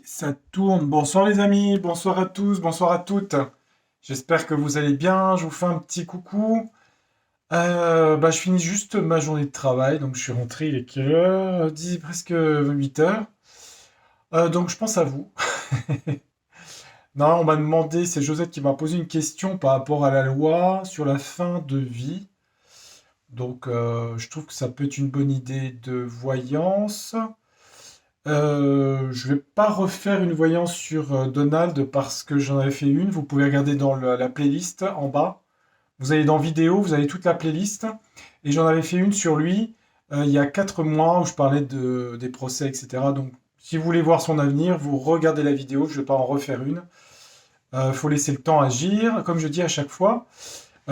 Ça tourne. Bonsoir les amis, bonsoir à tous, bonsoir à toutes. J'espère que vous allez bien. Je vous fais un petit coucou. Je finis juste ma journée de travail, donc je suis rentré, il est quelle heure? 10, presque 8 heures. Donc je pense à vous. Non, on m'a demandé, c'est Josette qui m'a posé une question par rapport à la loi sur la fin de vie. Donc je trouve que ça peut être une bonne idée de voyance. Je vais pas refaire une voyance sur Donald parce que j'en avais fait une. Vous pouvez regarder dans la playlist en bas. Vous allez dans vidéo, vous avez toute la playlist. Et j'en avais fait une sur lui il y a 4 mois où je parlais des procès, etc. Donc, si vous voulez voir son avenir, vous regardez la vidéo. Je ne vais pas en refaire une. Il faut laisser le temps agir, comme je dis à chaque fois.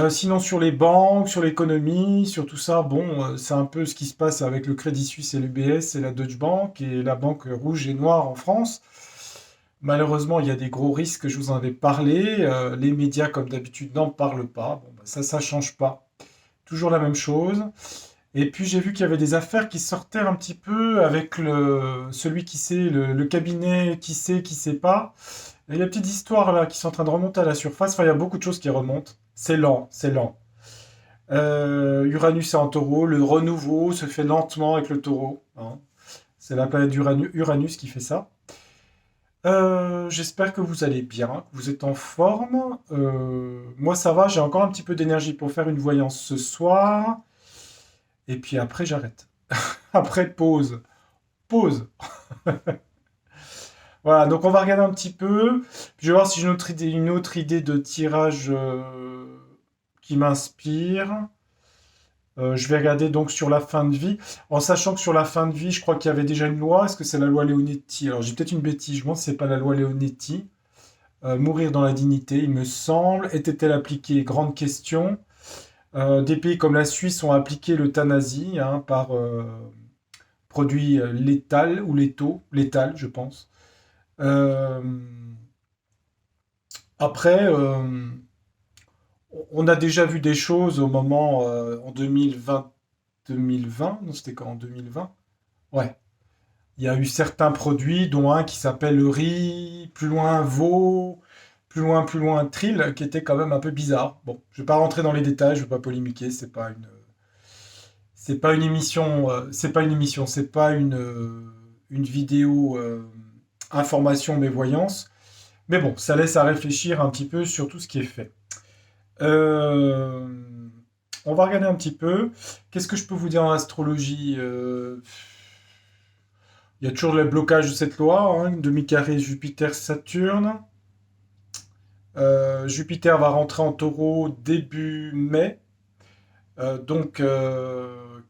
Sinon, sur les banques, sur l'économie, sur tout ça, bon, c'est un peu ce qui se passe avec le Crédit Suisse et l'UBS et la Deutsche Bank et la Banque Rouge et Noire en France. Malheureusement, il y a des gros risques, je vous en avais parlé. Les médias, comme d'habitude, n'en parlent pas. Bon, bah, ça change pas. Toujours la même chose. Et puis, j'ai vu qu'il y avait des affaires qui sortaient un petit peu avec celui qui sait, le cabinet qui sait pas. Et il y a des petites histoires là qui sont en train de remonter à la surface. Enfin, il y a beaucoup de choses qui remontent. C'est lent, c'est lent. Uranus est en taureau, le renouveau se fait lentement avec le taureau, hein. C'est la planète Uranus qui fait ça. J'espère que vous allez bien, que vous êtes en forme. Moi ça va, j'ai encore un petit peu d'énergie pour faire une voyance ce soir. Et puis après j'arrête. Après pause. Pause. Voilà, donc on va regarder un petit peu. Je vais voir si j'ai une autre idée de tirage qui m'inspire. Je vais regarder donc sur la fin de vie, en sachant que sur la fin de vie, je crois qu'il y avait déjà une loi. Est-ce que c'est la loi Leonetti? Alors j'ai peut-être une bêtise, je pense que c'est pas la loi Leonetti. Mourir dans la dignité, il me semble. Était-elle appliquée? Grande question. Des pays comme la Suisse ont appliqué l'euthanasie, hein, par produit létal ou létal, je pense. Euh, après, on a déjà vu des choses au moment en 2020, non, c'était quand en 2020? Ouais. Il y a eu certains produits, dont un qui s'appelle le riz, plus loin veau, plus loin trill, qui était quand même un peu bizarre. Bon, je vais pas rentrer dans les détails, je vais pas polémiquer, c'est pas une émission, c'est pas une vidéo information mais voyance. Mais bon, ça laisse à réfléchir un petit peu sur tout ce qui est fait. Euh, on va regarder un petit peu. Qu'est-ce que je peux vous dire en astrologie? Il y a toujours le blocage de cette loi, hein, demi-carré Jupiter-Saturne. Jupiter va rentrer en taureau début mai,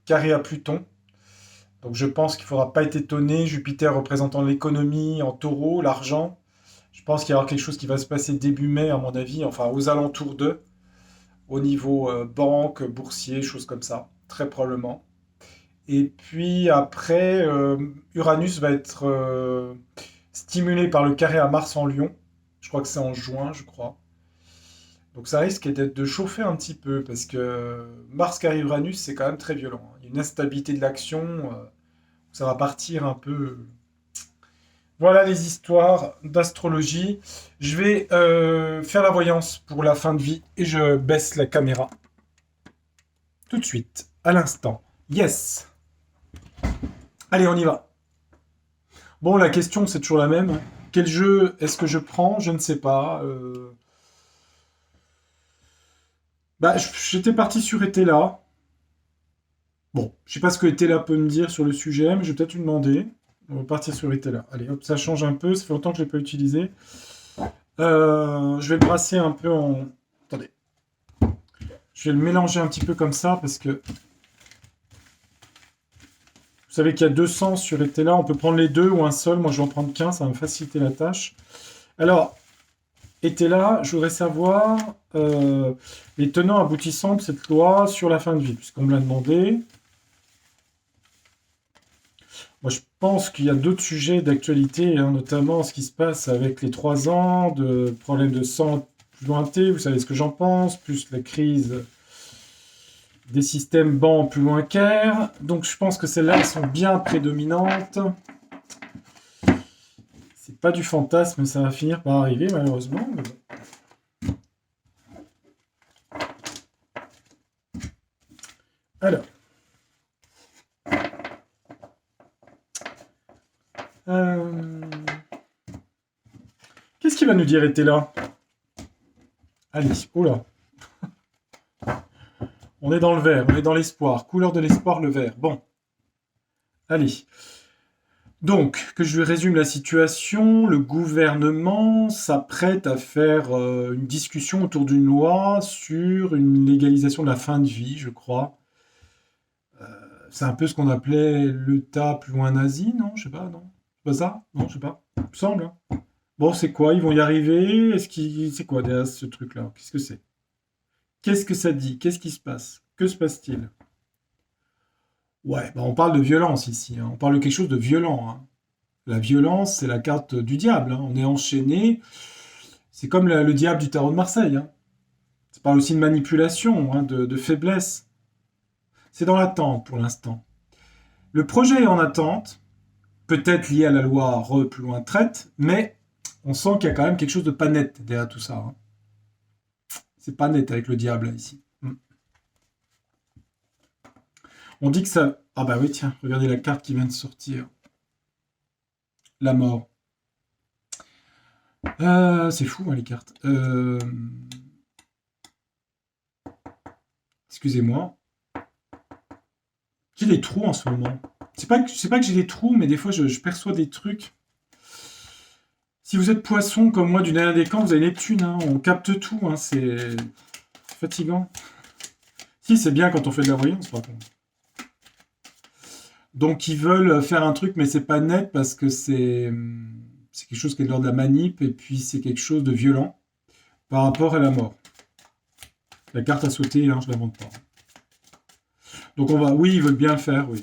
carré à Pluton. Donc je pense qu'il ne faudra pas être étonné. Jupiter représentant l'économie en taureau, l'argent. Je pense qu'il y aura quelque chose qui va se passer début mai, à mon avis, enfin aux alentours d'eux, au niveau banque, boursier, choses comme ça, très probablement. Et puis après, Uranus va être stimulé par le carré à Mars en Lion. Je crois que c'est en juin, je crois. Donc ça risque d'être de chauffer un petit peu, parce que Mars carré Uranus, c'est quand même très violent, hein. Il y a une instabilité de l'action, ça va partir un peu. Voilà les histoires d'astrologie. Je vais faire la voyance pour la fin de vie et je baisse la caméra tout de suite, à l'instant. Yes. Allez, on y va. Bon, la question, c'est toujours la même. Quel jeu est-ce que je prends? Je ne sais pas. J'étais parti sur Etela. Bon, je sais pas ce que Etela peut me dire sur le sujet, mais je vais peut-être lui demander. On va partir sur Etela. Allez, hop, ça change un peu. Ça fait longtemps que je ne l'ai pas utilisé. Je vais le brasser un peu en... Attendez. Je vais le mélanger un petit peu comme ça, parce que vous savez qu'il y a deux sens sur Etela. On peut prendre les deux ou un seul. Moi, je vais en prendre qu'un. Ça va me faciliter la tâche. Alors, était là, je voudrais savoir les tenants aboutissants de cette loi sur la fin de vie, puisqu'on me l'a demandé. Moi, je pense qu'il y a d'autres sujets d'actualité, hein, notamment ce qui se passe avec les 3 ans de problèmes de sang plus lointais, vous savez ce que j'en pense, plus la crise des systèmes bancs plus loin qu'air. Donc, je pense que celles-là, elles sont bien prédominantes. C'est pas du fantasme, ça va finir par arriver, malheureusement. Mais bon. Alors. Qu'est-ce qu'il va nous dire, était là? Allez, oula. On est dans le vert, on est dans l'espoir. Couleur de l'espoir, le vert. Bon. Allez. Donc, que je lui résume la situation, le gouvernement s'apprête à faire une discussion autour d'une loi sur une légalisation de la fin de vie, je crois. C'est un peu ce qu'on appelait l'État plus loin nazi, non? Je sais pas, non? C'est pas ça? Non, je sais pas. Il me semble, hein. Bon, c'est quoi? Ils vont y arriver? C'est quoi derrière ce truc-là? Qu'est-ce que c'est? Qu'est-ce que ça dit? Qu'est-ce qui se passe? Que se passe-t-il? Ouais, bah on parle de violence ici, hein. On parle de quelque chose de violent, hein. La violence, c'est la carte du diable, hein. On est enchaîné. C'est comme le diable du tarot de Marseille, hein. Ça parle aussi de manipulation, hein, de faiblesse. C'est dans l'attente pour l'instant. Le projet est en attente, peut-être lié à la loi plus loin traite, mais on sent qu'il y a quand même quelque chose de pas net derrière tout ça, hein. C'est pas net avec le diable là, ici. On dit que ça... Ah bah oui, tiens, regardez la carte qui vient de sortir. La mort. C'est fou, hein, les cartes. Excusez-moi. J'ai des trous en ce moment. C'est pas que j'ai des trous, mais des fois je perçois des trucs. Si vous êtes poisson comme moi du dernier décan, vous avez Neptune, hein. On capte tout, hein. C'est fatigant. Si, c'est bien quand on fait de la voyance, par contre. Donc ils veulent faire un truc, mais c'est pas net parce que c'est quelque chose qui est de l'ordre de la manip, et puis c'est quelque chose de violent par rapport à la mort. La carte à sauter, hein, je ne l'invente pas. Donc on va... Oui, ils veulent bien le faire, oui.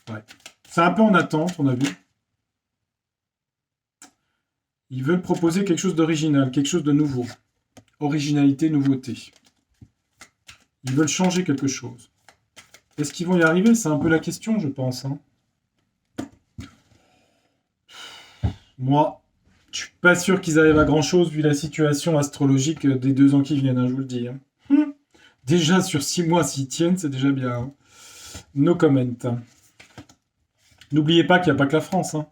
Ouais. C'est un peu en attente, on a vu. Ils veulent proposer quelque chose d'original, quelque chose de nouveau. Originalité, nouveauté. Ils veulent changer quelque chose. Est-ce qu'ils vont y arriver? C'est un peu la question, je pense, hein. Moi, je suis pas sûr qu'ils arrivent à grand-chose vu la situation astrologique des 2 ans qui viennent, hein, je vous le dis, hein. Déjà, sur 6 mois, s'ils tiennent, c'est déjà bien, hein. No comment. N'oubliez pas qu'il n'y a pas que la France, hein.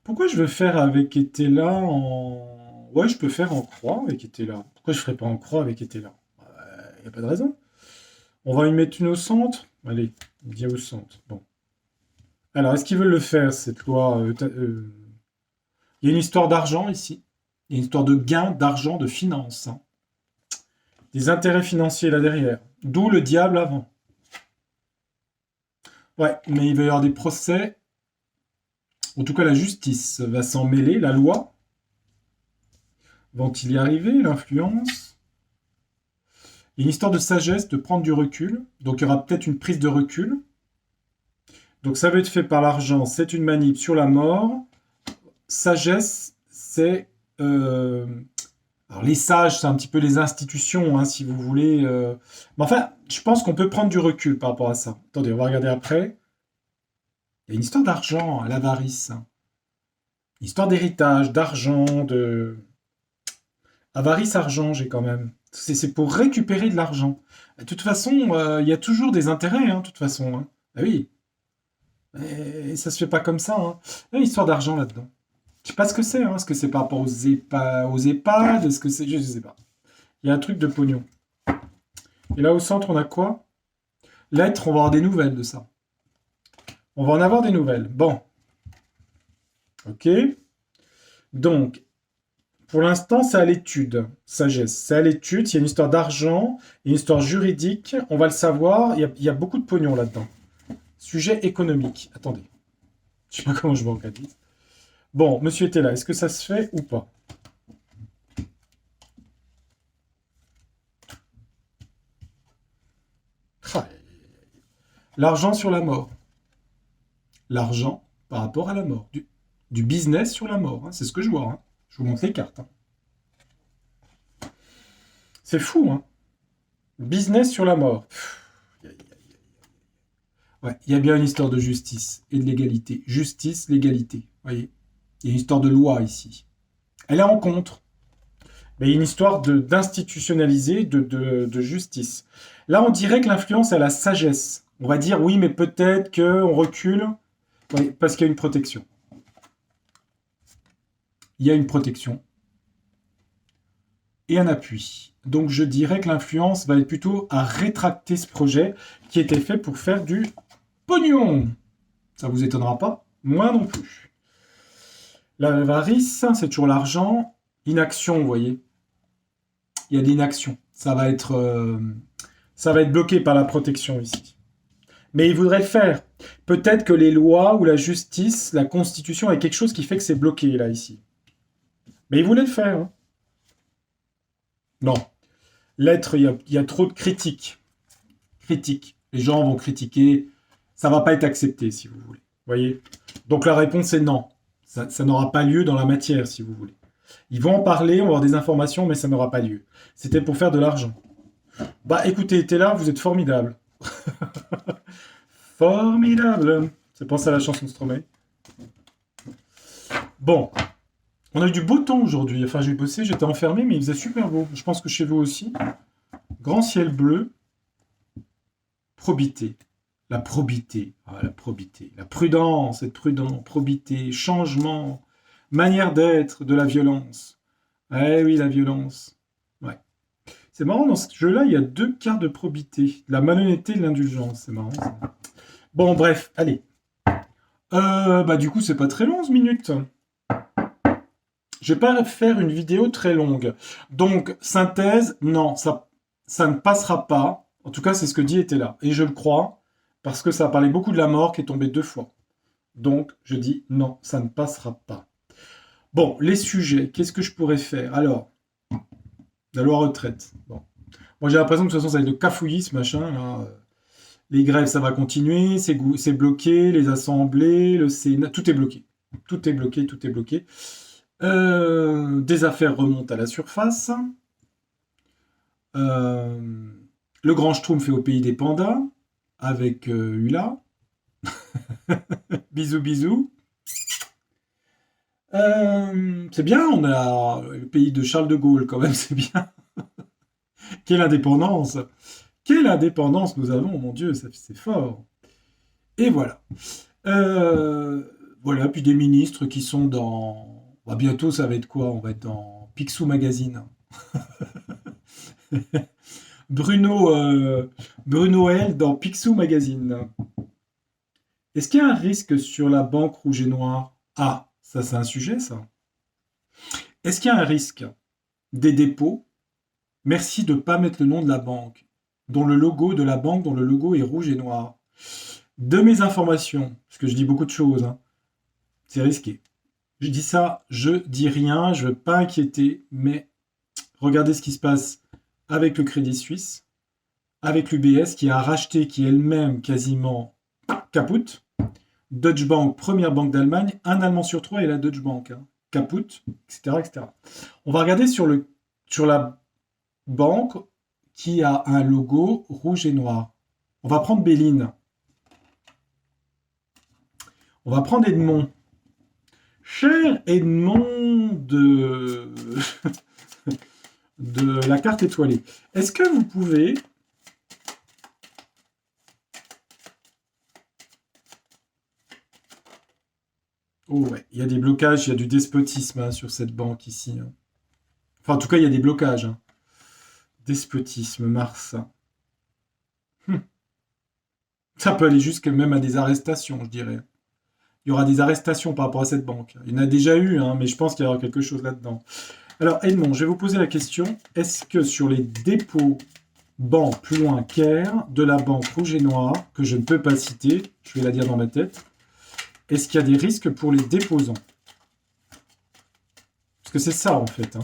Pourquoi je veux faire avec Etela en... Ouais, je peux faire en croix avec Etela. Pourquoi je ne ferais pas en croix avec Etela? Il n'y a pas de raison. On va y mettre une au centre. Allez, bien au centre. Bon. Alors, est-ce qu'ils veulent le faire, cette loi Il y a une histoire d'argent ici. Il y a une histoire de gain d'argent, de finance, hein. Des intérêts financiers là derrière. D'où le diable avant. Ouais, mais il va y avoir des procès. En tout cas, la justice va s'en mêler. La loi. Vont-ils y arriver? L'influence. Il y a une histoire de sagesse, de prendre du recul. Donc, il y aura peut-être une prise de recul. Donc, ça va être fait par l'argent. C'est une manip sur la mort. Sagesse, c'est... Alors, les sages, c'est un petit peu les institutions, hein, si vous voulez. Mais enfin, je pense qu'on peut prendre du recul par rapport à ça. Attendez, on va regarder après. Il y a une histoire d'argent, l'avarice. Une histoire d'héritage, d'argent, de... Avarice, argent, j'ai quand même. C'est pour récupérer de l'argent. De toute façon, il y a toujours des intérêts, hein, de toute façon, hein. Ah oui. Et ça se fait pas comme ça, hein. Il y a une histoire d'argent là-dedans. Je sais pas ce que c'est, hein. Est-ce que c'est par rapport aux EHPAD? Est-ce que c'est... Je sais pas. Il y a un truc de pognon. Et là, au centre, on a quoi? Lettres, on va avoir des nouvelles de ça. On va en avoir des nouvelles. Bon. Ok. Donc, pour l'instant, c'est à l'étude. Sagesse. C'est à l'étude. Il y a une histoire d'argent, une histoire juridique. On va le savoir. Il y a beaucoup de pognon là-dedans. Sujet économique. Attendez. Je sais pas comment je m'organise. Bon, monsieur était là. Est-ce que ça se fait ou pas? L'argent sur la mort. L'argent par rapport à la mort. Du business sur la mort, hein. C'est ce que je vois, hein. Je vous montre les cartes, hein. C'est fou, hein. Business sur la mort. Ouais, il y a bien une histoire de justice et de l'égalité. Justice, l'égalité. Voyez, il y a une histoire de loi ici. Elle est en contre. Mais il y a une histoire d'institutionnaliser, de justice. Là, on dirait que l'influence a la sagesse. On va dire, oui, mais peut-être qu'on recule. Oui, parce qu'il y a une protection. Il y a une protection. Et un appui. Donc je dirais que l'influence va être plutôt à rétracter ce projet qui était fait pour faire du pognon. Ça vous étonnera pas? Moi non plus. L'avarice, c'est toujours l'argent. Inaction, vous voyez. Il y a de l'inaction. Ça va être bloqué par la protection ici. Mais il voudrait le faire. Peut-être que les lois ou la justice, la constitution est quelque chose qui fait que c'est bloqué là, ici. Mais il voulait le faire. Hein. Non. L'être, il y a trop de critiques. Critiques. Les gens vont critiquer. Ça va pas être accepté, si vous voulez. Voyez. Donc la réponse est non. Ça n'aura pas lieu dans la matière, si vous voulez. Ils vont en parler, on va avoir des informations, mais ça n'aura pas lieu. C'était pour faire de l'argent. Bah écoutez, t'es là, vous êtes formidable. Formidable. Ça pense à la chanson de Stromae. Bon, on a eu du beau temps aujourd'hui. Enfin, j'ai bossé, j'étais enfermé, mais il faisait super beau. Je pense que chez vous aussi. Grand ciel bleu. Probité. La probité. Ah, la probité. La prudence, être prudent. Probité. Changement. Manière d'être de la violence. Eh oui, la violence. Ouais. C'est marrant, dans ce jeu-là, il y a 2 quarts de probité. La malhonnêteté et l'indulgence. C'est marrant, ça. Bon, bref, allez. Bah du coup, c'est pas très long, 11 minutes. Je vais pas faire une vidéo très longue. Donc, synthèse, non, ça ne passera pas. En tout cas, c'est ce que dit était là. Et je le crois, parce que ça a parlé beaucoup de la mort qui est tombée 2 fois. Donc, je dis non, ça ne passera pas. Bon, les sujets, qu'est-ce que je pourrais faire? Alors, la loi retraite. Bon. Moi, j'ai l'impression que de toute façon, ça va être de cafouillis, ce machin, là. Les grèves, ça va continuer, c'est bloqué, les assemblées, le Sénat, tout est bloqué. Tout est bloqué, tout est bloqué. Des affaires remontent à la surface. Le grand Schtroumpf fait au pays des pandas, avec Hula. Bisous, bisous. C'est bien, on a le pays de Charles de Gaulle, quand même, c'est bien. Quelle indépendance! Quelle indépendance nous avons, mon Dieu, c'est fort. Et voilà. Voilà, puis des ministres qui sont dans... Bah, bientôt, ça va être quoi? On va être dans Picsou Magazine. Bruno L dans Picsou Magazine. Est-ce qu'il y a un risque sur la banque rouge et noire? Ah, ça c'est un sujet, ça. Est-ce qu'il y a un risque des dépôts? Merci de ne pas mettre le nom de la banque, dont le logo de la banque, dont le logo est rouge et noir. De mes informations, parce que je dis beaucoup de choses, hein, c'est risqué. Je dis ça, je dis rien, je ne veux pas inquiéter, mais regardez ce qui se passe avec le Crédit Suisse, avec l'UBS qui a racheté, qui elle-même quasiment capoute. Deutsche Bank, première banque d'Allemagne, un Allemand sur 3 est la Deutsche Bank. Hein. Capoute, etc., etc. On va regarder sur la banque qui a un logo rouge et noir. On va prendre Béline. On va prendre Edmond. Cher Edmond de la carte étoilée. Est-ce que vous pouvez... Oh ouais, il y a des blocages, il y a du despotisme hein, sur cette banque ici. Hein. Enfin, en tout cas, il y a des blocages. Hein. Despotisme, Mars. Ça peut aller jusqu'à même à des arrestations, je dirais. Il y aura des arrestations par rapport à cette banque. Il y en a déjà eu, hein, mais je pense qu'il y aura quelque chose là-dedans. Alors, Edmond, je vais vous poser la question. Est-ce que sur les dépôts banque plus loin Caire de la banque rouge et noire, que je ne peux pas citer, je vais la dire dans ma tête, est-ce qu'il y a des risques pour les déposants? Parce que c'est ça, en fait. Hein.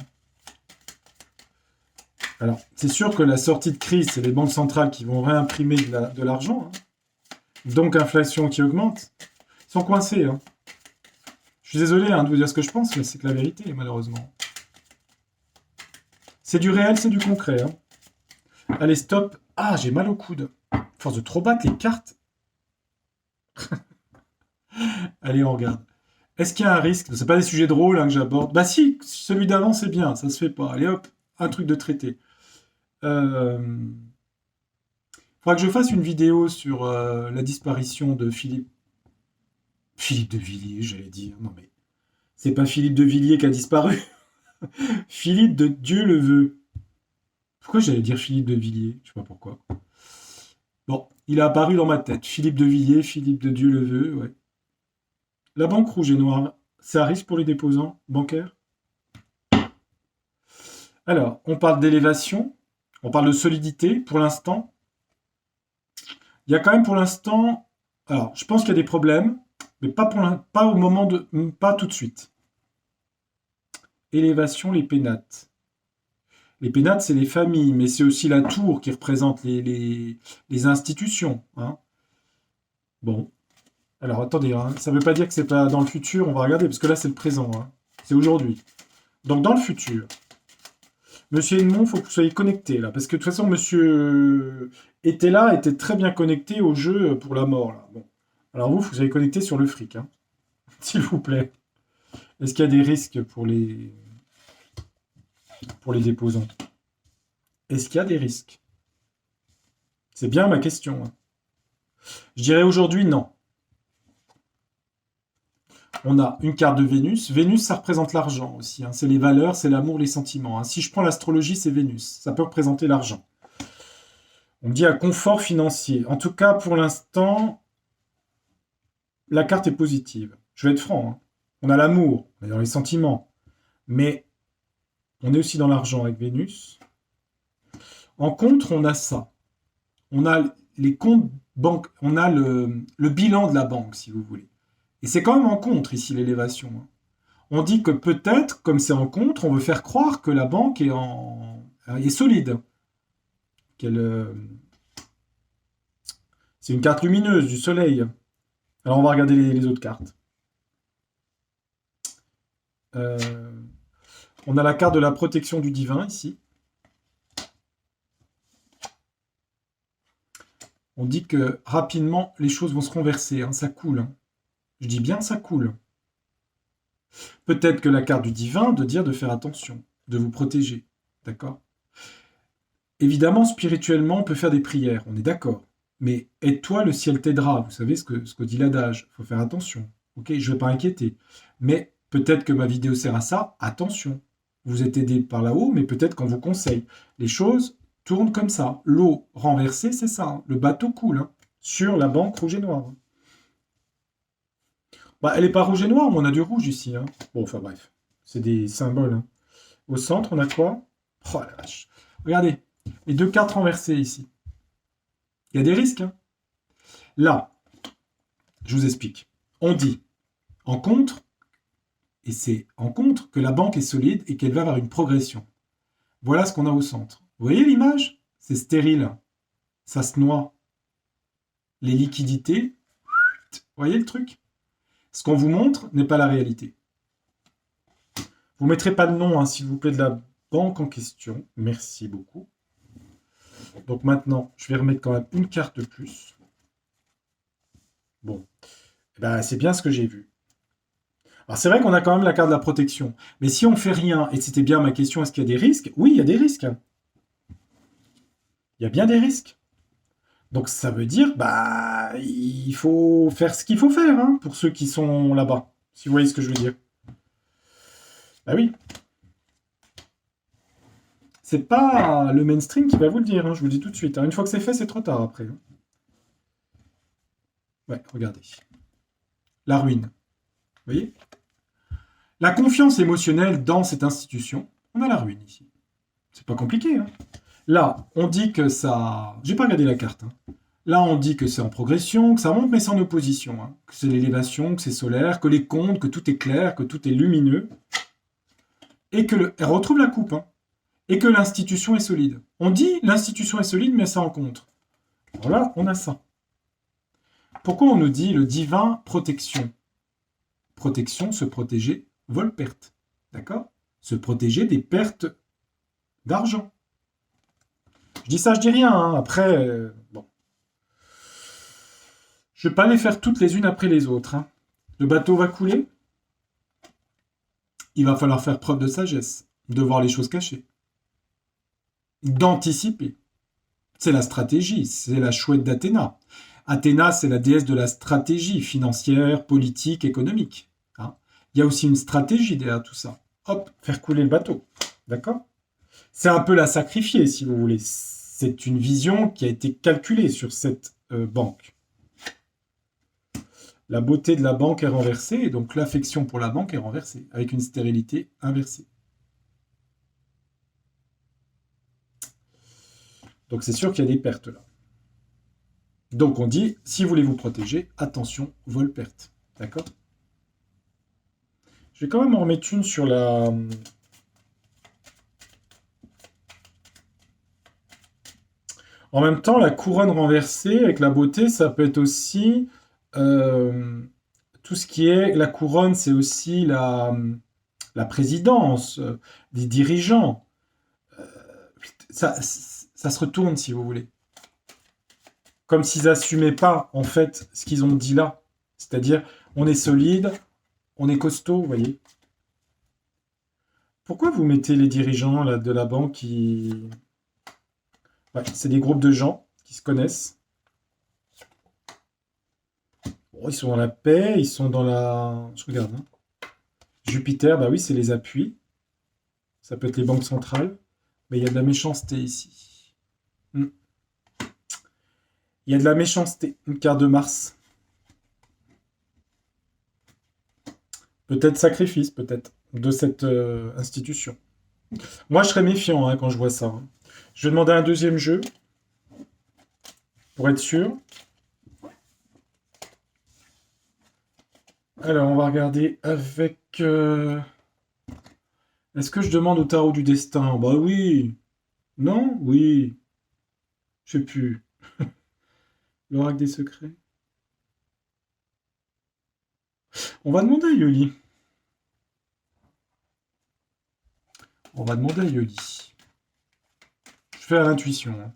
Alors, c'est sûr que la sortie de crise, c'est les banques centrales qui vont réimprimer de l'argent. Hein. Donc, inflation qui augmente. Ils sont coincés. Hein. Je suis désolé hein, de vous dire ce que je pense, mais c'est que la vérité, malheureusement. C'est du réel, c'est du concret. Hein. Allez, stop. Ah, j'ai mal au coude. Force de trop battre les cartes. Allez, on regarde. Est-ce qu'il y a un risque? C'est pas des sujets drôles hein, que j'aborde. Bah si, celui d'avant c'est bien, ça se fait pas. Allez hop, un truc de traité. Euh... Faudra que je fasse une vidéo sur la disparition de Philippe de Villiers, j'allais dire. Non mais c'est pas Philippe de Villiers qui a disparu. Philippe de Dieu le veut. Pourquoi j'allais dire Philippe de Villiers? Je sais pas pourquoi. Bon, il a apparu dans ma tête. Philippe de Villiers, Philippe de Dieu le veut, ouais. La banque rouge et noire, c'est un risque pour les déposants bancaires? Alors, on parle d'élévation, on parle de solidité pour l'instant. Il y a quand même pour l'instant. Alors, je pense qu'il y a des problèmes, mais pas au moment de. Pas tout de suite. Élévation, les pénates. Les pénates, c'est les familles, mais c'est aussi la tour qui représente les institutions. Hein. Bon. Alors, attendez, hein, ça ne veut pas dire que c'est pas dans le futur, on va regarder, parce que là, c'est le présent. Hein. C'est aujourd'hui. Donc, dans le futur, Monsieur Edmond, il faut que vous soyez connecté, là, parce que de toute façon, Monsieur était là, était très bien connecté au jeu pour la mort, là. Bon. Alors, vous, il faut que vous soyez connecté sur le fric, hein, s'il vous plaît. Est-ce qu'il y a des risques pour les déposants? Est-ce qu'il y a des risques? C'est bien ma question. Hein. Je dirais aujourd'hui non. On a une carte de Vénus. Vénus, ça représente l'argent aussi. Hein. C'est les valeurs, c'est l'amour, les sentiments. Hein. Si je prends l'astrologie, c'est Vénus. Ça peut représenter l'argent. On me dit un confort financier. En tout cas, pour l'instant, la carte est positive. Je vais être franc. Hein. On a l'amour, on est dans les sentiments. Mais on est aussi dans l'argent avec Vénus. En contre, on a ça. On a les comptes banques, on a le bilan de la banque, si vous voulez. Et c'est quand même en contre ici l'élévation. Hein. On dit que peut-être, comme c'est en contre, on veut faire croire que la banque est solide. C'est une carte lumineuse du soleil. Alors on va regarder les autres cartes. On a la carte de la protection du divin ici. On dit que rapidement les choses vont se renverser, hein, ça coule. Hein. Je dis bien ça coule. Peut-être que la carte du divin de dire de faire attention, de vous protéger. D'accord? Évidemment, spirituellement, on peut faire des prières, on est d'accord. Mais aide-toi, le ciel t'aidera. Vous savez ce que dit l'adage. Il faut faire attention. Ok, je ne vais pas inquiéter. Mais peut-être que ma vidéo sert à ça. Attention. Vous êtes aidé par là-haut, mais peut-être qu'on vous conseille. Les choses tournent comme ça. L'eau renversée, c'est ça. Hein. Le bateau coule hein, sur la banque rouge et noire. Bah, elle n'est pas rouge et noire, mais on a du rouge ici. Hein. Bon, enfin bref. C'est des symboles. Hein. Au centre, on a quoi? Oh la vache. Regardez. Les deux cartes renversées ici. Il y a des risques. Hein. Là, je vous explique. On dit en contre, et c'est en contre que la banque est solide et qu'elle va avoir une progression. Voilà ce qu'on a au centre. Vous voyez l'image? C'est stérile. Ça se noie. Les liquidités. Vous voyez le truc? Ce qu'on vous montre n'est pas la réalité. Vous ne mettrez pas de nom, hein, s'il vous plaît, de la banque en question. Merci beaucoup. Donc maintenant, je vais remettre quand même une carte de plus. Bon, ben, c'est bien ce que j'ai vu. Alors c'est vrai qu'on a quand même la carte de la protection. Mais si on ne fait rien, et c'était bien ma question, est-ce qu'il y a des risques? Oui, il y a des risques. Il y a bien des risques. Donc ça veut dire, bah, il faut faire ce qu'il faut faire, hein, pour ceux qui sont là-bas. Si vous voyez ce que je veux dire. Bah oui. C'est pas le mainstream qui va vous le dire, hein, je vous le dis tout de suite. Hein. Une fois que c'est fait, c'est trop tard après. Hein. Ouais, regardez. La ruine. Vous voyez? La confiance émotionnelle dans cette institution, on a la ruine ici. C'est pas compliqué. Hein. Là, on dit que ça... J'ai pas regardé la carte. Hein. Là, on dit que c'est en progression, que ça monte, mais c'est en opposition. Hein. Que c'est l'élévation, que c'est solaire, que les comptes, que tout est clair, que tout est lumineux. Et que elle retrouve la coupe. Hein. Et que l'institution est solide. On dit l'institution est solide, mais ça en contre. Voilà, on a ça. Pourquoi on nous dit le divin protection? Protection, se protéger, vol-perte. D'accord? Se protéger des pertes d'argent. Je dis ça, je dis rien. Hein. Après, bon. Je ne vais pas les faire toutes les unes après les autres. Hein. Le bateau va couler. Il va falloir faire preuve de sagesse, de voir les choses cachées, d'anticiper. C'est la stratégie, c'est la chouette d'Athéna. Athéna, c'est la déesse de la stratégie financière, politique, économique. Hein. Il y a aussi une stratégie derrière tout ça. Hop, faire couler le bateau. D'accord? C'est un peu la sacrifier, si vous voulez. C'est une vision qui a été calculée sur cette banque. La beauté de la banque est renversée, et donc l'affection pour la banque est renversée, avec une stérilité inversée. Donc c'est sûr qu'il y a des pertes là. Donc on dit, si vous voulez vous protéger, attention, vol-perte. D'accord? Je vais quand même en remettre une sur la... En même temps, la couronne renversée avec la beauté, ça peut être aussi... tout ce qui est... La couronne, c'est aussi la présidence, des dirigeants. Ça se retourne, si vous voulez. Comme s'ils n'assumaient pas, en fait, ce qu'ils ont dit là. C'est-à-dire, on est solide, on est costaud, vous voyez. Pourquoi vous mettez les dirigeants là, de la banque qui... Ouais, c'est des groupes de gens qui se connaissent. Bon, ils sont dans la paix, ils sont dans la... Je regarde. Hein. Jupiter, bah oui, c'est les appuis. Ça peut être les banques centrales. Mais il y a de la méchanceté ici. Il y a de la méchanceté. Une carte de Mars. Peut-être sacrifice, peut-être, de cette institution. Moi, je serais méfiant hein, quand je vois ça. Hein. Je vais demander un deuxième jeu, pour être sûr. Alors, on va regarder avec... Est-ce que je demande au tarot du destin? Bah oui. Non? Oui. Je sais plus. L'oracle des secrets. On va demander à Yoli. On va demander à Yoli. Je fais à l'intuition. Hein.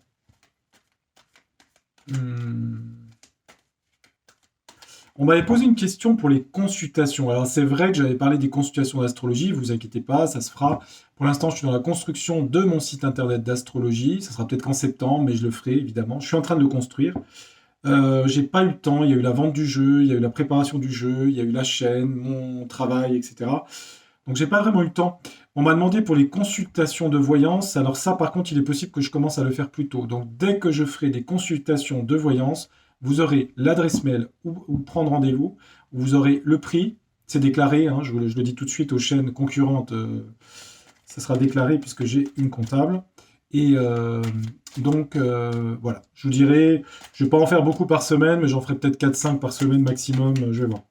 On m'avait posé une question pour les consultations. Alors c'est vrai que j'avais parlé des consultations d'astrologie, vous inquiétez pas, ça se fera. Pour l'instant, je suis dans la construction de mon site internet d'astrologie. Ça sera peut-être qu'en septembre, mais je le ferai évidemment. Je suis en train de le construire. J'ai pas eu le temps, il y a eu la vente du jeu, il y a eu la préparation du jeu, il y a eu la chaîne, mon travail, etc. Donc j'ai pas vraiment eu le temps. On m'a demandé pour les consultations de voyance. Alors ça, par contre, il est possible que je commence à le faire plus tôt. Donc dès que je ferai des consultations de voyance, vous aurez l'adresse mail où prendre rendez-vous. Vous aurez le prix. C'est déclaré. Hein, je le dis tout de suite aux chaînes concurrentes. Ça sera déclaré puisque j'ai une comptable. Et donc voilà. Je vous dirai, je ne vais pas en faire beaucoup par semaine, mais j'en ferai peut-être 4-5 par semaine maximum. Je vais voir.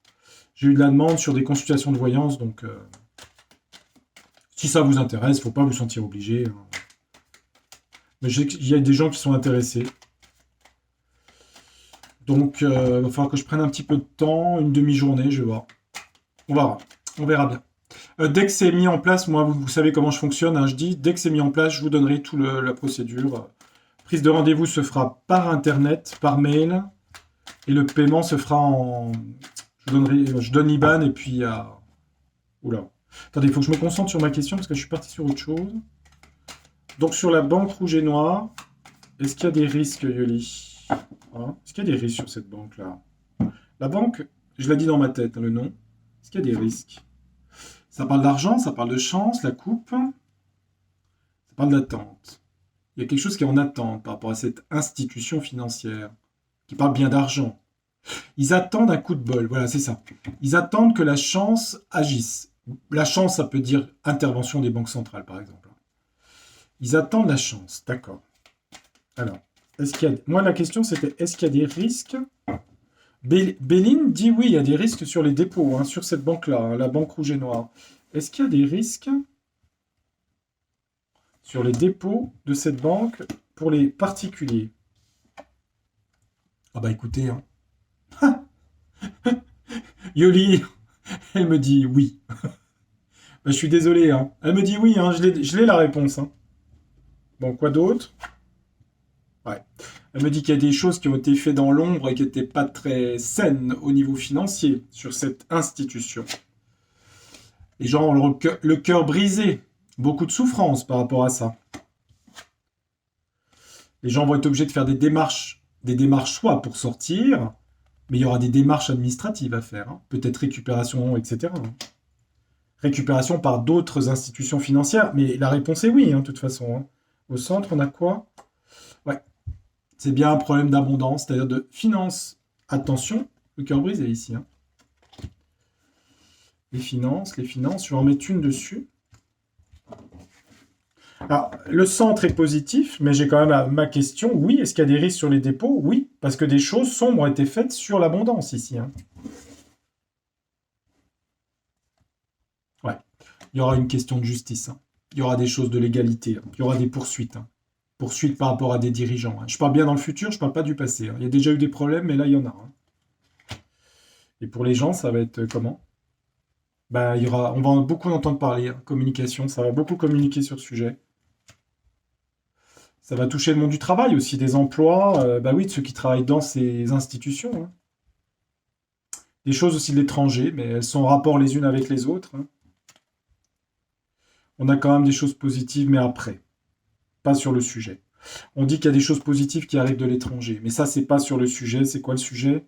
J'ai eu de la demande sur des consultations de voyance, donc si ça vous intéresse, il ne faut pas vous sentir obligé. Hein. Mais il y a des gens qui sont intéressés. Donc, il va falloir que je prenne un petit peu de temps, une demi-journée, je vais voir. On verra bien. Dès que c'est mis en place, moi, vous savez comment je fonctionne, hein, je dis, dès que c'est mis en place, je vous donnerai toute la procédure. Prise de rendez-vous se fera par Internet, par mail, et le paiement se fera en... Je donne l'IBAN et puis... Oula. Attendez, il faut que je me concentre sur ma question parce que je suis parti sur autre chose. Donc, sur la banque rouge et noire, est-ce qu'il y a des risques, Yoli? Hein, est-ce qu'il y a des risques sur cette banque-là? La banque, je l'ai dit dans ma tête, hein, le nom. Est-ce qu'il y a des risques? Ça parle d'argent, ça parle de chance, la coupe. Ça parle d'attente. Il y a quelque chose qui est en attente par rapport à cette institution financière qui parle bien d'argent. Ils attendent un coup de bol, voilà, c'est ça. Ils attendent que la chance agisse. La chance, ça peut dire intervention des banques centrales, par exemple. Ils attendent la chance, d'accord. Alors, moi, la question, c'était, est-ce qu'il y a des risques? Béline dit oui, il y a des risques sur les dépôts, hein, sur cette banque-là, hein, la banque rouge et noire. Est-ce qu'il y a des risques sur les dépôts de cette banque pour les particuliers? Ah bah écoutez, hein. Yoli, elle me dit oui. Bah, je suis désolé, hein. Elle me dit oui, hein, je l'ai la réponse. Hein. Bon, quoi d'autre? Ouais. Elle me dit qu'il y a des choses qui ont été faites dans l'ombre et qui n'étaient pas très saines au niveau financier sur cette institution. Les gens ont le cœur brisé. Beaucoup de souffrance par rapport à ça. Les gens vont être obligés de faire des démarches soit pour sortir, mais il y aura des démarches administratives à faire, hein. Peut-être récupération, etc., hein. Récupération par d'autres institutions financières, mais la réponse est oui, hein, de toute façon, hein. Au centre, on a quoi? Ouais, c'est bien un problème d'abondance, c'est-à-dire de finance. Attention, le cœur brisé ici, hein. Les finances, je vais en mettre une dessus. Alors, le centre est positif, mais j'ai quand même ma question. Oui, est-ce qu'il y a des risques sur les dépôts? Oui, parce que des choses sombres ont été faites sur l'abondance ici, hein. Ouais, il y aura une question de justice, hein. Il y aura des choses de légalité, hein. Il y aura des poursuites, hein. Poursuites par rapport à des dirigeants, hein. Je parle bien dans le futur, je parle pas du passé, hein. Il y a déjà eu des problèmes, mais là, il y en a, hein. Et pour les gens, ça va être comment? Bah, on va beaucoup en entendre parler, hein. Communication, ça va beaucoup communiquer sur ce sujet. Ça va toucher le monde du travail aussi, des emplois, bah oui, de ceux qui travaillent dans ces institutions, hein. Des choses aussi de l'étranger, mais elles sont en rapport les unes avec les autres, hein. On a quand même des choses positives, mais après, pas sur le sujet. On dit qu'il y a des choses positives qui arrivent de l'étranger, mais ça, c'est pas sur le sujet. C'est quoi le sujet?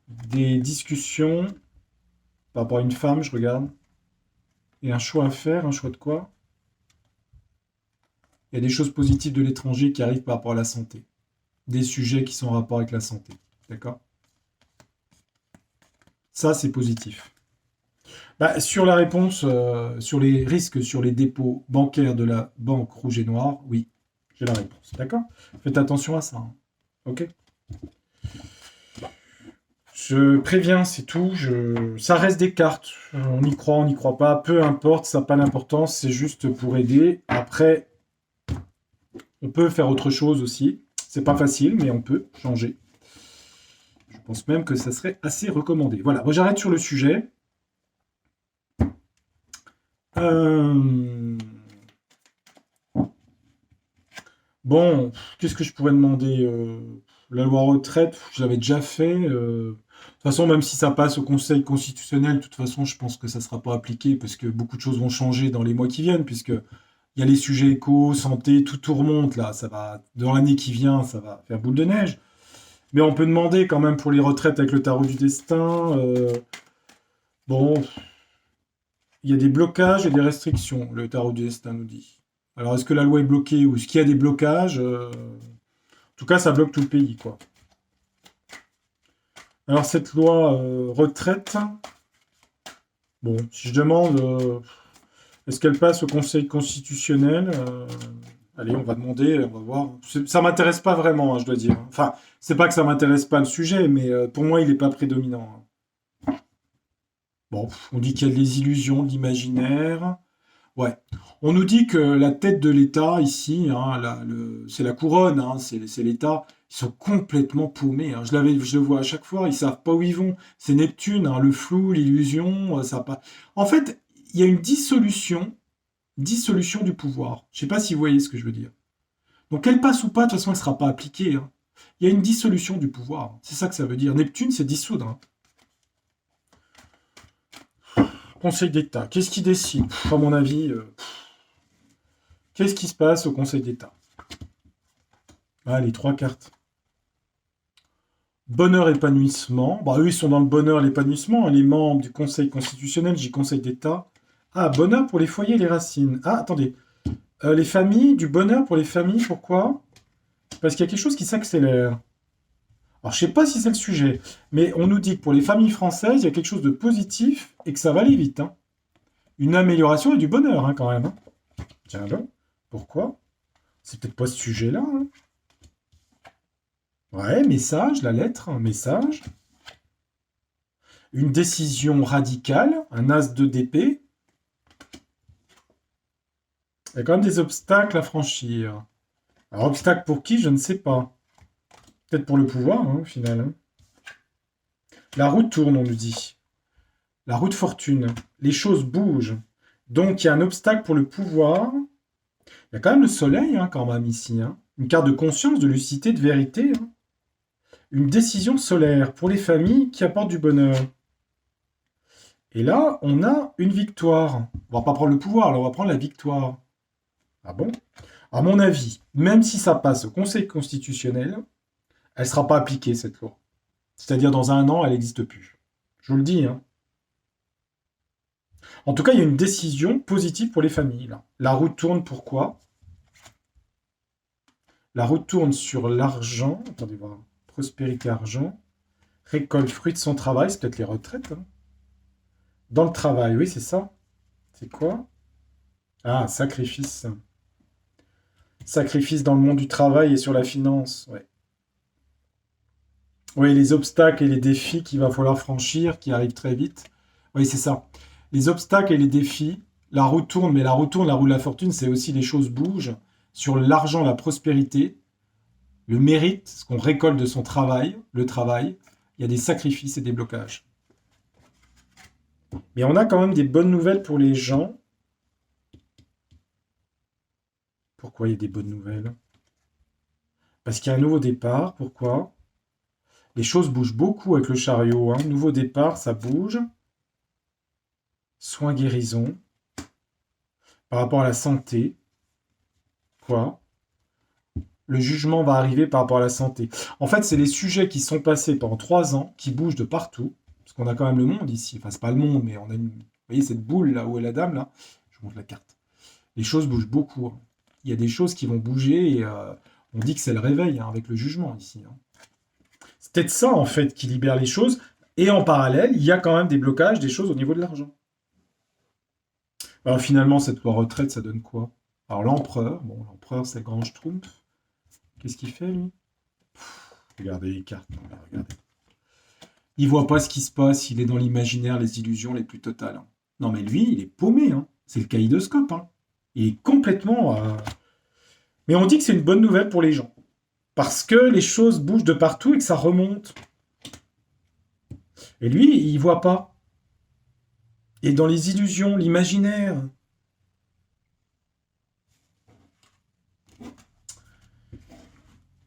Des discussions par rapport à une femme, je regarde, et un choix à faire, un choix de quoi? Il y a des choses positives de l'étranger qui arrivent par rapport à la santé. Des sujets qui sont en rapport avec la santé. D'accord? Ça, c'est positif. Bah, sur la réponse, sur les risques sur les dépôts bancaires de la Banque Rouge et Noire, oui, j'ai la réponse. D'accord? Faites attention à ça, hein. Ok? Je préviens, c'est tout. Ça reste des cartes. On y croit, on n'y croit pas. Peu importe, ça n'a pas d'importance. C'est juste pour aider. Après, on peut faire autre chose aussi. C'est pas facile, mais on peut changer. Je pense même que ça serait assez recommandé. Voilà, moi j'arrête sur le sujet. Euh, Bon, qu'est-ce que je pourrais demander? La loi retraite, je l'avais déjà fait. De toute façon, même si ça passe au Conseil constitutionnel, de toute façon, je pense que ça ne sera pas appliqué parce que beaucoup de choses vont changer dans les mois qui viennent, puisque il y a les sujets éco, santé, tout remonte là. Ça va, dans l'année qui vient, ça va faire boule de neige. Mais on peut demander quand même pour les retraites avec le tarot du destin. Bon, il y a des blocages et des restrictions, le tarot du destin nous dit. Alors, est-ce que la loi est bloquée ou est-ce qu'il y a des blocages? En tout cas, ça bloque tout le pays, quoi. Alors, cette loi retraite, bon, si je demande, est-ce qu'elle passe au Conseil constitutionnel? Allez, on va demander, on va voir. Ça m'intéresse pas vraiment, hein, je dois dire. Enfin, c'est pas que ça m'intéresse pas le sujet, mais pour moi, il n'est pas prédominant, hein. Bon, on dit qu'il y a des illusions, de l'imaginaire. Ouais. On nous dit que la tête de l'État ici, hein, c'est la couronne, hein, c'est l'État. Ils sont complètement paumés, hein. Je le vois à chaque fois. Ils savent pas où ils vont. C'est Neptune, hein, le flou, l'illusion, ça a pas. En fait, il y a une dissolution du pouvoir. Je sais pas si vous voyez ce que je veux dire. Donc qu'elle passe ou pas, de toute façon, elle sera pas appliquée, hein. Il y a une dissolution du pouvoir. C'est ça que ça veut dire. Neptune, c'est dissoudre, hein. Conseil d'État. Qu'est-ce qui décide? À mon avis, qu'est-ce qui se passe au Conseil d'État? Ah, les trois cartes. Bonheur, épanouissement. Bah, eux, ils sont dans le bonheur et l'épanouissement, hein, les membres du Conseil constitutionnel, j'ai Conseil d'État. Ah, bonheur pour les foyers et les racines. Ah, attendez. Les familles, du bonheur pour les familles, pourquoi? Parce qu'il y a quelque chose qui s'accélère. Alors, je sais pas si c'est le sujet, mais on nous dit que pour les familles françaises, il y a quelque chose de positif et que ça va aller vite, hein. Une amélioration et du bonheur, hein, quand même, hein. Tiens donc, pourquoi? C'est peut-être pas ce sujet-là, hein. Ouais, message, la lettre, un message. Une décision radicale, un as de d'épée. Il y a quand même des obstacles à franchir. Alors, obstacle pour qui, je ne sais pas. Peut-être pour le pouvoir, hein, au final, hein. La roue tourne, on nous dit. La roue de fortune. Les choses bougent. Donc, il y a un obstacle pour le pouvoir. Il y a quand même le soleil, hein, quand même, ici, hein. Une carte de conscience, de lucidité, de vérité, hein. Une décision solaire pour les familles qui apportent du bonheur. Et là, on a une victoire. On va pas prendre le pouvoir, là, on va prendre la victoire. Ah bon? À mon avis, même si ça passe au Conseil constitutionnel, elle ne sera pas appliquée, cette loi. C'est-à-dire, dans un an, elle n'existe plus. Je vous le dis, hein. En tout cas, il y a une décision positive pour les familles, là. La roue tourne pourquoi? La roue tourne sur l'argent. Attendez voir. Prospérité argent. Récolte fruit de son travail. C'est peut-être les retraites, hein. Dans le travail, oui, c'est ça. C'est quoi? Ah, sacrifice. Sacrifice dans le monde du travail et sur la finance. Ouais. Oui, les obstacles et les défis qu'il va falloir franchir, qui arrivent très vite. Oui, c'est ça. Les obstacles et les défis, la roue tourne, mais la roue tourne, la roue de la fortune, c'est aussi les choses bougent. Sur l'argent, la prospérité, le mérite, ce qu'on récolte de son travail, le travail, il y a des sacrifices et des blocages. Mais on a quand même des bonnes nouvelles pour les gens. Pourquoi il y a des bonnes nouvelles? Parce qu'il y a un nouveau départ. Pourquoi? Les choses bougent beaucoup avec le chariot, hein. Nouveau départ, ça bouge. Soins guérison. Par rapport à la santé. Quoi? Le jugement va arriver par rapport à la santé. En fait, c'est les sujets qui sont passés pendant 3 ans, qui bougent de partout. Parce qu'on a quand même le monde ici. Enfin, c'est pas le monde, mais on a une. Vous voyez cette boule là où est la dame là? Je vous montre la carte. Les choses bougent beaucoup, hein. Il y a des choses qui vont bouger et on dit que c'est le réveil, hein, avec le jugement ici, hein. C'est peut-être ça en fait qui libère les choses. Et en parallèle, il y a quand même des blocages, des choses au niveau de l'argent. Alors finalement, cette loi retraite, ça donne quoi? Alors l'empereur, bon, l'empereur c'est le grand schtroumpf. Qu'est-ce qu'il fait lui? Regardez les cartes, non, mais regardez. Il voit pas ce qui se passe, il est dans l'imaginaire, les illusions les plus totales, hein. Non mais lui, il est paumé, hein. C'est le kaléidoscope, hein. Il est complètement. Mais on dit que c'est une bonne nouvelle pour les gens. Parce que les choses bougent de partout et que ça remonte. Et lui, il voit pas. Et dans les illusions, l'imaginaire.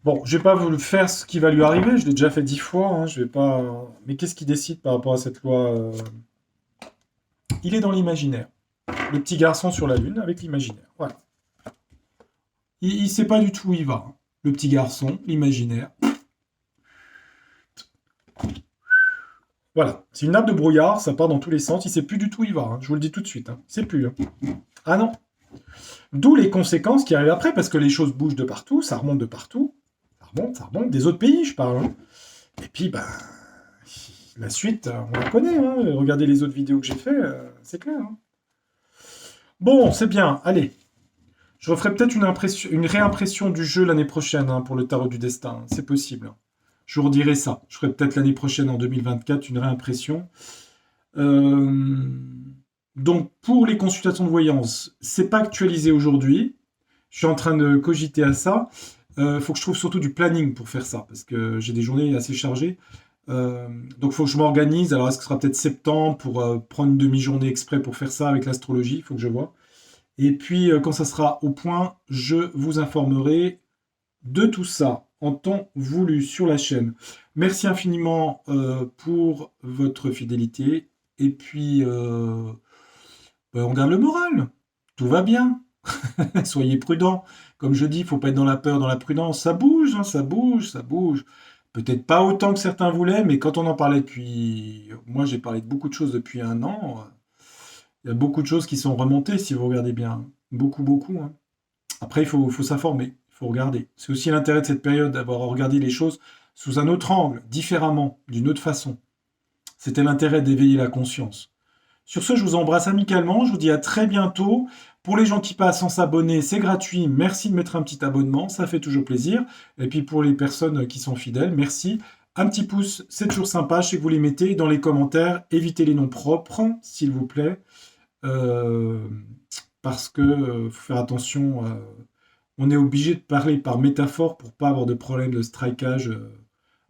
Bon, je vais pas vous faire ce qui va lui arriver, je l'ai déjà fait 10 fois, hein, je vais pas. Mais qu'est-ce qui décide par rapport à cette loi? Il est dans l'imaginaire. Le petit garçon sur la lune avec l'imaginaire. Voilà. Il sait pas du tout où il va, hein. Le petit garçon, l'imaginaire. Voilà. C'est une nappe de brouillard, ça part dans tous les sens. Il sait plus du tout où il va, hein. Je vous le dis tout de suite, hein. Il sait plus, hein. Ah non. D'où les conséquences qui arrivent après, parce que les choses bougent de partout, ça remonte de partout. Ça remonte des autres pays, je parle, hein. Et puis, ben, la suite, on la connaît, hein. Regardez les autres vidéos que j'ai fait, c'est clair, hein. Bon, c'est bien, allez. Je referai peut-être une réimpression du jeu l'année prochaine, hein, pour le tarot du destin, hein. C'est possible, hein. Je vous redirai ça. Je ferai peut-être l'année prochaine, en 2024, une réimpression. Euh, Donc, pour les consultations de voyance, c'est pas actualisé aujourd'hui. Je suis en train de cogiter à ça. Faut que je trouve surtout du planning pour faire ça, parce que j'ai des journées assez chargées. Euh, donc, il faut que je m'organise. Alors, est-ce que ce sera peut-être septembre pour prendre une demi-journée exprès pour faire ça avec l'astrologie? Il faut que je vois. Et puis, quand ça sera au point, je vous informerai de tout ça en temps voulu sur la chaîne. Merci infiniment pour votre fidélité. Et puis, on garde le moral. Tout va bien. Soyez prudents. Comme je dis, il ne faut pas être dans la peur, dans la prudence. Ça bouge, hein, ça bouge, ça bouge. Peut-être pas autant que certains voulaient, mais quand on en parlait depuis. Moi, j'ai parlé de beaucoup de choses depuis un an. Il y a beaucoup de choses qui sont remontées, si vous regardez bien. Beaucoup, beaucoup, hein. Après, il faut s'informer, il faut regarder. C'est aussi l'intérêt de cette période, d'avoir regardé les choses sous un autre angle, différemment, d'une autre façon. C'était l'intérêt d'éveiller la conscience. Sur ce, je vous embrasse amicalement, je vous dis à très bientôt. Pour les gens qui passent sans s'abonner, c'est gratuit. Merci de mettre un petit abonnement, ça fait toujours plaisir. Et puis pour les personnes qui sont fidèles, merci. Un petit pouce, c'est toujours sympa. Je sais que vous les mettez dans les commentaires. Évitez les noms propres, s'il vous plaît. Euh, Parce que faut faire attention. On est obligé de parler par métaphore pour pas avoir de problème de strikeage,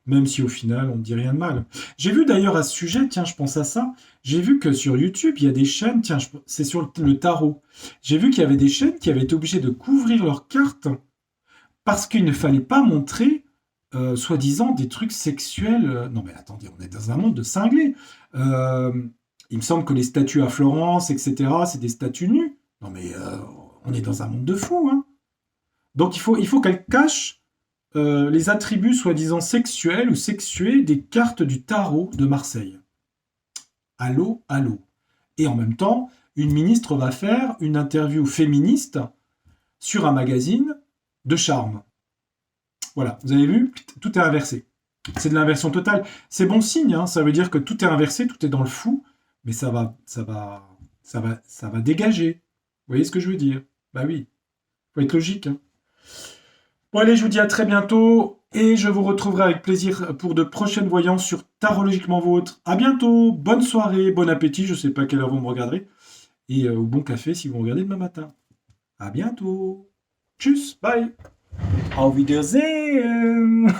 même si au final on ne dit rien de mal. J'ai vu d'ailleurs à ce sujet, tiens, je pense à ça, j'ai vu que sur YouTube, il y a des chaînes, tiens, c'est sur le tarot. J'ai vu qu'il y avait des chaînes qui avaient été obligées de couvrir leurs cartes parce qu'il ne fallait pas montrer, soi-disant, des trucs sexuels. Non mais attendez, on est dans un monde de cinglés. Euh, Il me semble que les statues à Florence, etc., c'est des statues nues. Non mais on est dans un monde de fous, hein. Donc il faut qu'elle cache les attributs soi-disant sexuels ou sexués des cartes du tarot de Marseille. Allô, allô. Et en même temps, une ministre va faire une interview féministe sur un magazine de charme. Voilà, vous avez vu, tout est inversé. C'est de l'inversion totale. C'est bon signe, hein, ça veut dire que tout est inversé, tout est dans le fou, mais ça va dégager. Vous voyez ce que je veux dire? Bah oui, faut être logique, hein. Bon allez, je vous dis à très bientôt et je vous retrouverai avec plaisir pour de prochaines voyances sur Tarologiquement Vôtre. À bientôt, bonne soirée, bon appétit, je sais pas à quelle heure vous me regarderez, et bon café si vous me regardez demain matin. À bientôt. Tchuss, bye. Auf Wiedersehen.